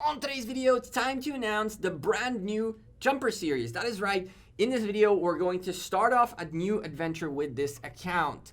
On today's video, it's time to announce the brand new Jumper series. That is right. In this video, we're going to start off a new adventure with this account.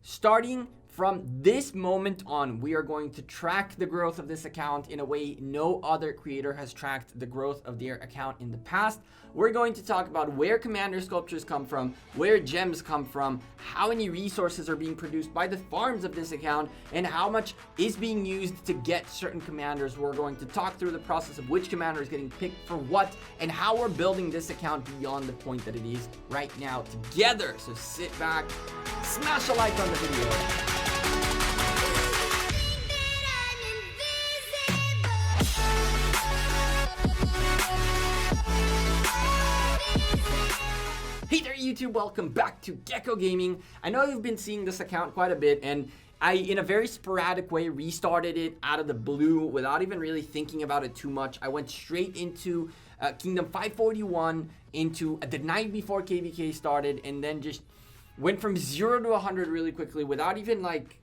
Starting from this moment on, we are going to track the growth of this account in a way no other creator has tracked the growth of their account in the past. We're going to talk about where commander sculptures come from, where gems come from, how many resources are being produced by the farms of this account, and how much is being used to get certain commanders. We're going to talk through the process of which commander is getting picked for what, and how we're building this account beyond the point that it is right now together. So sit back, smash a like on the video. Hey there YouTube, welcome back to Gekko Gaming. I know you've been seeing this account quite a bit, and I, in a very sporadic way, restarted it out of the blue without even really thinking about it too much. I went straight into Kingdom 541, into the night before KVK started, and then just went from 0 to 100 really quickly without even like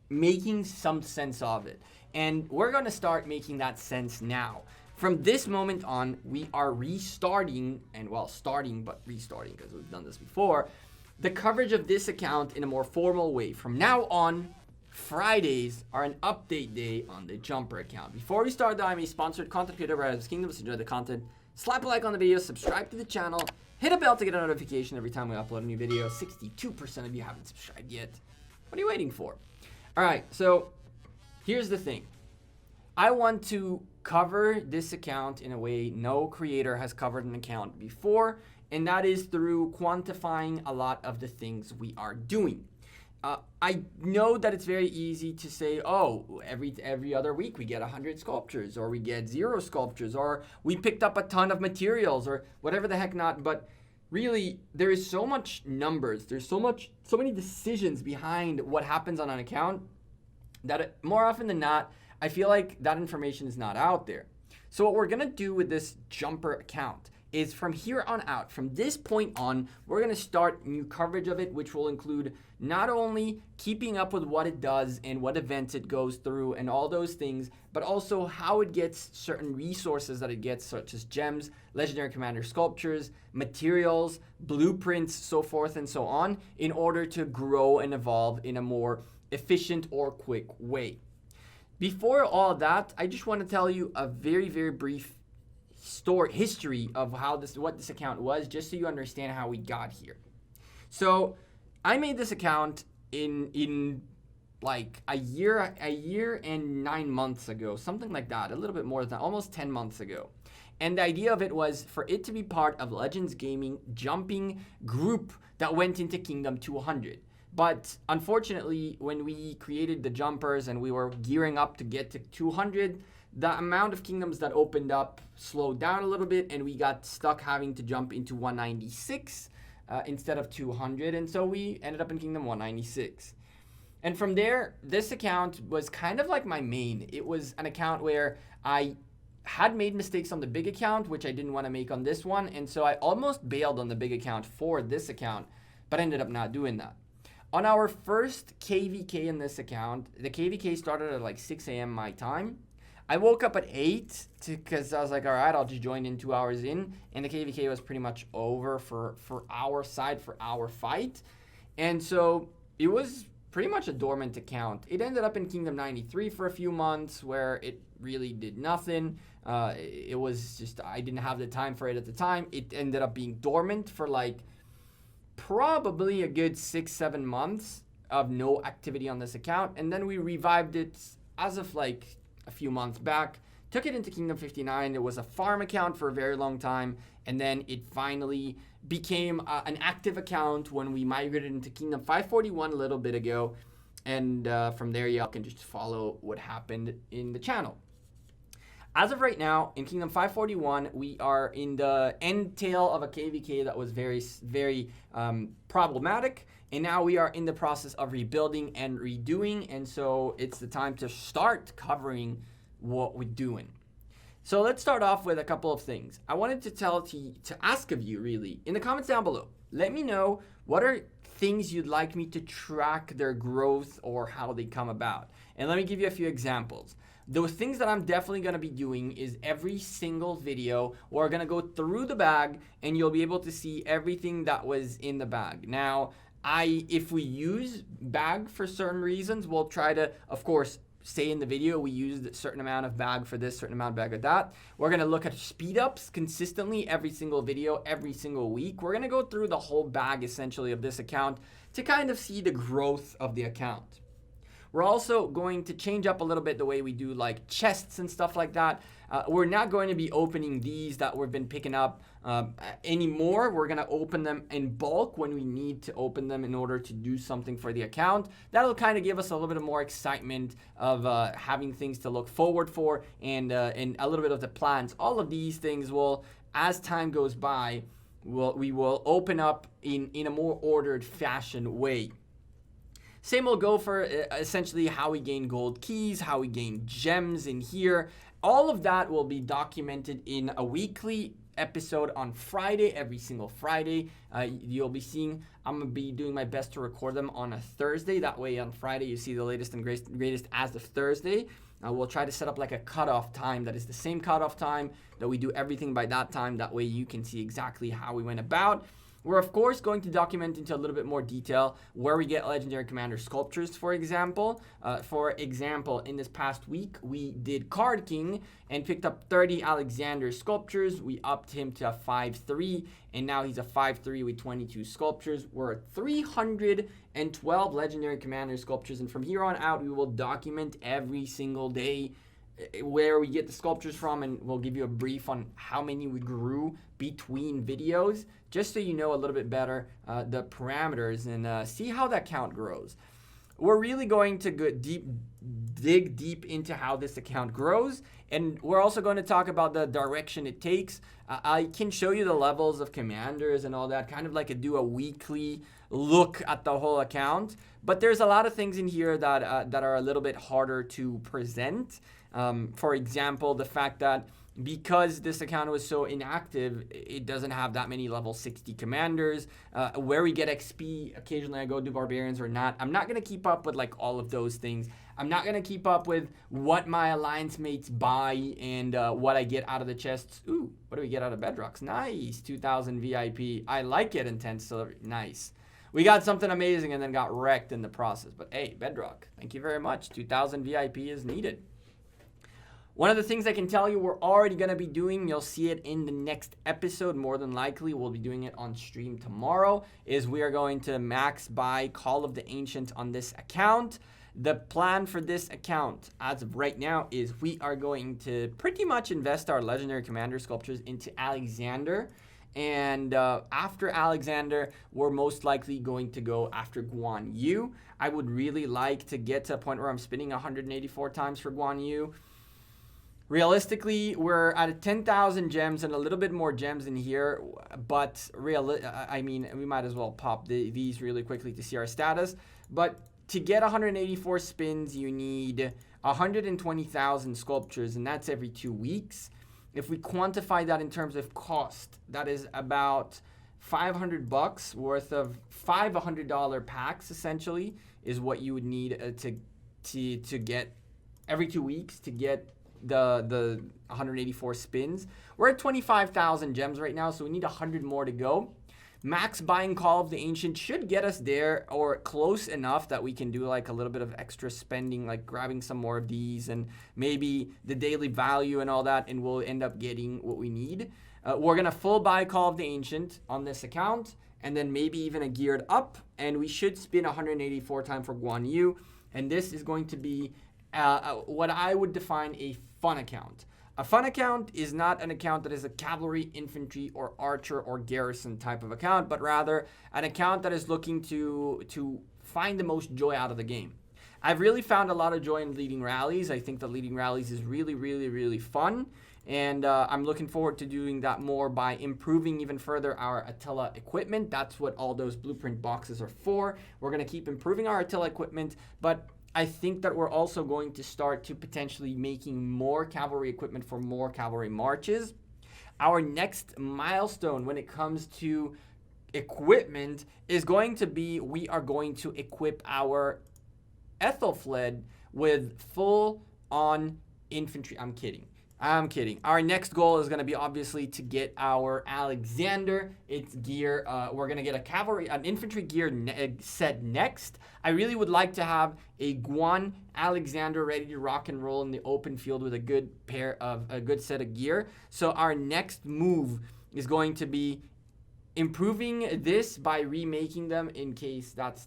making some sense of it. And we're gonna start making that sense now. From this moment on, we are restarting, and well, starting but restarting because we've done this before, the coverage of this account in a more formal way. From now on, Fridays are an update day on the Jumper account. Before we start though, I'm a sponsored content creator where I have Kingdoms. Enjoy the content, slap a like on the video, subscribe to the channel, hit a bell to get a notification every time we upload a new video. 62% of you haven't subscribed yet. What are you waiting for? All right, so here's the thing. I want to cover this account in a way no creator has covered an account before, and that is through quantifying a lot of the things we are doing. I know that it's very easy to say, oh, every other week we get 100 sculptures, or we get 0 sculptures, or we picked up a ton of materials, or whatever the heck not. But really, there is so much numbers, there's so many decisions behind what happens on an account that more often than not, I feel like that information is not out there. So what we're gonna do with this Jumper account is from here on out, from this point on, we're gonna start new coverage of it, which will include not only keeping up with what it does and what events it goes through and all those things, but also how it gets certain resources that it gets, such as gems, legendary commander sculptures, materials, blueprints, so forth and so on, in order to grow and evolve in a more efficient or quick way. Before all that, I just want to tell you a very, very brief history of what this account was, just so you understand how we got here. So I made this account in like a year and 9 months ago, something like that, a little bit more than that, almost 10 months ago. And the idea of it was for it to be part of Legends Gaming jumping group that went into Kingdom 200. But unfortunately, when we created the jumpers and we were gearing up to get to 200, the amount of kingdoms that opened up slowed down a little bit, and we got stuck having to jump into 196 instead of 200. And so we ended up in Kingdom 196. And from there, this account was kind of like my main. It was an account where I had made mistakes on the big account, which I didn't want to make on this one. And so I almost bailed on the big account for this account, but ended up not doing that. On our first KVK in this account, the KVK started at like 6 a.m. my time. I woke up at 8 because I was like, all right, I'll just join in 2 hours in. And the KVK was pretty much over for our side, for our fight. And so it was pretty much a dormant account. It ended up in Kingdom 93 for a few months where it really did nothing. It was just, I didn't have the time for it at the time. It ended up being dormant for like probably a good 6-7 months of no activity on this account, and then we revived it as of like a few months back, took it into Kingdom 59. It was a farm account for a very long time, and then it finally became an active account when we migrated into Kingdom 541 a little bit ago, and from there y'all can just follow what happened in the channel. As of right now, in Kingdom 541, we are in the end tail of a KVK that was very, very problematic. And now we are in the process of rebuilding and redoing. And so it's the time to start covering what we're doing. So let's start off with a couple of things. I wanted to ask of you, really, in the comments down below. Let me know what are things you'd like me to track their growth or how they come about. And let me give you a few examples. those things that I'm definitely going to be doing is every single video, we're going to go through the bag and you'll be able to see everything that was in the bag. Now, if we use bag for certain reasons, we'll try to, of course, say in the video we used a certain amount of bag for this, certain amount of bag of that. We're going to look at speed ups consistently every single video, every single week. We're going to go through the whole bag essentially of this account to kind of see the growth of the account. We're also going to change up a little bit the way we do like chests and stuff like that. We're not going to be opening these that we've been picking up anymore. We're going to open them in bulk when we need to open them in order to do something for the account. That'll kind of give us a little bit of more excitement of having things to look forward for and a little bit of the plans. All of these things will, as time goes by, we will open up in a more ordered fashion way. Same will go for essentially how we gain gold keys, how we gain gems in here. All of that will be documented in a weekly episode on Friday, every single Friday. You'll be seeing, I'm going to be doing my best to record them on a Thursday. That way on Friday you see the latest and greatest as of Thursday. We'll try to set up like a cutoff time that is the same cutoff time that we do everything by that time. That way you can see exactly how we went about. We're, of course, going to document into a little bit more detail where we get Legendary Commander sculptures, for example. In this past week, we did Card King and picked up 30 Alexander sculptures. We upped him to a 5-3, and now he's a 5-3 with 22 sculptures. We're at 312 Legendary Commander sculptures, and from here on out, we will document every single day where we get the sculptures from, and we'll give you a brief on how many we grew between videos, just so you know a little bit better the parameters and see how that count grows. We're really going to dig deep into how this account grows, and we're also going to talk about the direction it takes. I can show you the levels of commanders and all that, kind of like do a weekly look at the whole account, but there's a lot of things in here that are a little bit harder to present. For example, the fact that because this account was so inactive, it doesn't have that many level 60 commanders. Where we get XP, occasionally I go do barbarians or not. I'm not going to keep up with like all of those things. I'm not going to keep up with what my alliance mates buy and what I get out of the chests. Ooh, what do we get out of bedrocks? Nice, 2000 VIP. I like it, intense celebrity. Nice. We got something amazing and then got wrecked in the process. But hey, bedrock, thank you very much. 2000 VIP is needed. One of the things I can tell you we're already going to be doing, you'll see it in the next episode, more than likely, we'll be doing it on stream tomorrow, is we are going to max buy Call of the Ancients on this account. The plan for this account, as of right now, is we are going to pretty much invest our Legendary Commander sculptures into Alexander. And after Alexander, we're most likely going to go after Guan Yu. I would really like to get to a point where I'm spinning 184 times for Guan Yu. Realistically, we're at 10,000 gems and a little bit more gems in here, but we might as well pop these really quickly to see our status. But to get 184 spins, you need 120,000 sculptures, and that's every 2 weeks. If we quantify that in terms of cost, that is about $500 worth of $500 packs, essentially, is what you would need to get every 2 weeks to get the 184 spins. We're at 25,000 gems right now, so we need 100 more to go. Max buying Call of the Ancient should get us there or close enough that we can do like a little bit of extra spending, like grabbing some more of these and maybe the daily value and all that, and we'll end up getting what we need. We're going to full buy Call of the Ancient on this account, and then maybe even a geared up, and we should spin 184 times for Guan Yu, and this is going to be what I would define a fun account. A fun account is not an account that is a cavalry, infantry, or archer or garrison type of account, but rather an account that is looking to find the most joy out of the game. I've really found a lot of joy in leading rallies. I think the leading rallies is really, really, really fun, and I'm looking forward to doing that more by improving even further our Attila equipment. That's what all those blueprint boxes are for. We're going to keep improving our Attila equipment, but I think that we're also going to start to potentially making more cavalry equipment for more cavalry marches. Our next milestone when it comes to equipment is going to be we are going to equip our Ethelfled with full-on infantry. I'm kidding. Our next goal is going to be obviously to get our Alexander. Its gear. We're going to get an infantry gear set next. I really would like to have a Guan Alexander ready to rock and roll in the open field with a good set of gear. So our next move is going to be improving this by remaking them in case that's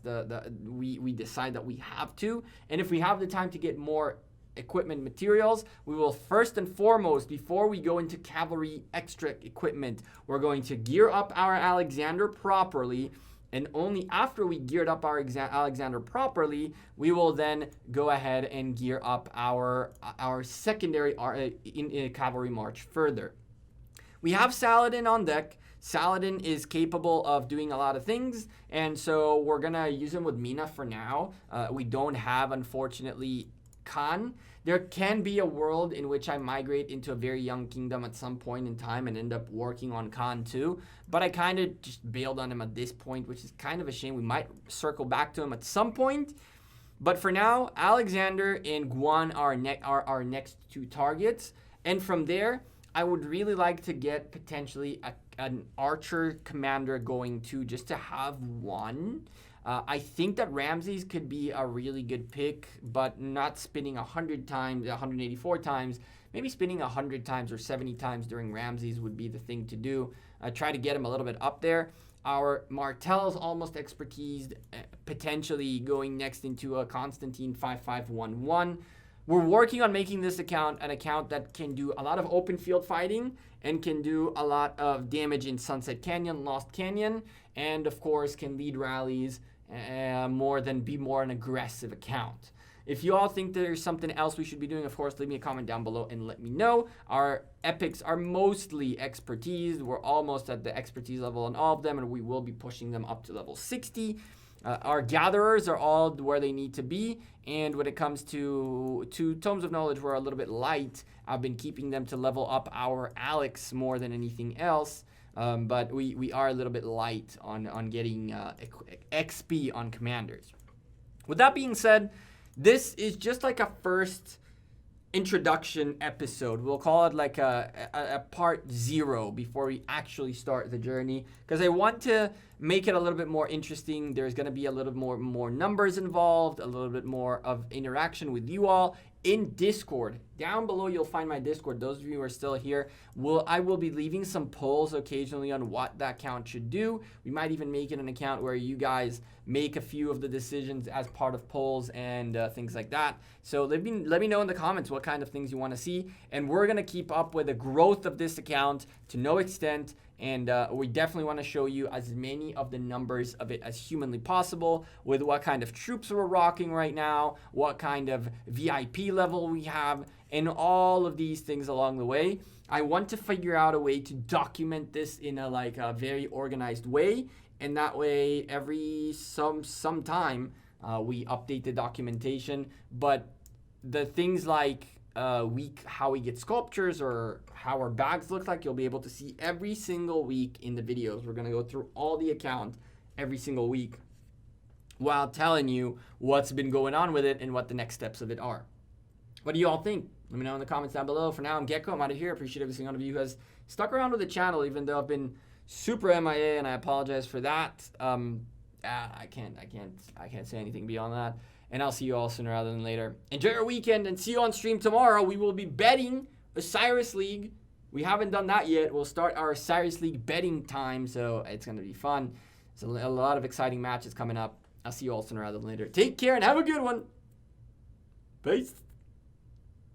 we decide that we have to. And if we have the time to get more equipment materials, we will first and foremost, before we go into cavalry extra equipment, we're going to gear up our Alexander properly, and only after we geared up our Alexander properly, we will then go ahead and gear up our secondary in cavalry march further. We have Saladin on deck. Saladin is capable of doing a lot of things, and so we're gonna use him with Mina for now. We don't have, unfortunately, Khan. There can be a world in which I migrate into a very young kingdom at some point in time and end up working on Khan too, but I kind of just bailed on him at this point, which is kind of a shame. We might circle back to him at some point, but for now, Alexander and Guan are our next two targets, and from there, I would really like to get potentially an archer commander going too, just to have one. I think that Ramses could be a really good pick, but not spinning 100 times, 184 times. Maybe spinning 100 times or 70 times during Ramses would be the thing to do. Try to get him a little bit up there. Our Martel's almost expertised, potentially going next into a Constantine 5511. We're working on making this account an account that can do a lot of open field fighting and can do a lot of damage in Sunset Canyon, Lost Canyon, and of course can lead rallies be more an aggressive account. If you all think there's something else we should be doing, of course, leave me a comment down below and let me know. Our epics are mostly expertise. We're almost at the expertise level on all of them, and we will be pushing them up to level 60. Our gatherers are all where they need to be, and when it comes to tomes of knowledge, we're a little bit light. I've been keeping them to level up our Alex more than anything else, but we are a little bit light on getting XP on commanders. With that being said, this is just like a first introduction episode. We'll call it like a part 0 before we actually start the journey, because I want to make it a little bit more interesting. There's going to be a little more numbers involved, a little bit more of interaction with you all in Discord. Down below you'll find my Discord. Those of you who are still here, I will be leaving some polls occasionally on what that account should do. We might even make it an account where you guys make a few of the decisions as part of polls and things like that. So let me know in the comments what kind of things you want to see, and we're going to keep up with the growth of this account to no extent. And we definitely want to show you as many of the numbers of it as humanly possible, with what kind of troops we're rocking right now, what kind of VIP level we have, and all of these things along the way. I want to figure out a way to document this in a very organized way, and that way every some time we update the documentation. But the things like how we get sculptures or how our bags look like, you'll be able to see every single week in the videos. We're going to go through all the account every single week while telling you what's been going on with it and what the next steps of it are. What do you all think? Let me know in the comments down below. For now, I'm Gekko. I'm out of here. Appreciate every single one of you who has stuck around with the channel, even though I've been super MIA, and I apologize for that. I can't say anything beyond that. And I'll see you all sooner rather than later. Enjoy your weekend and see you on stream tomorrow. We will be betting Osiris League. We haven't done that yet. We'll start our Osiris League betting time, so it's going to be fun. There's a lot of exciting matches coming up. I'll see you all sooner rather than later. Take care and have a good one. Peace.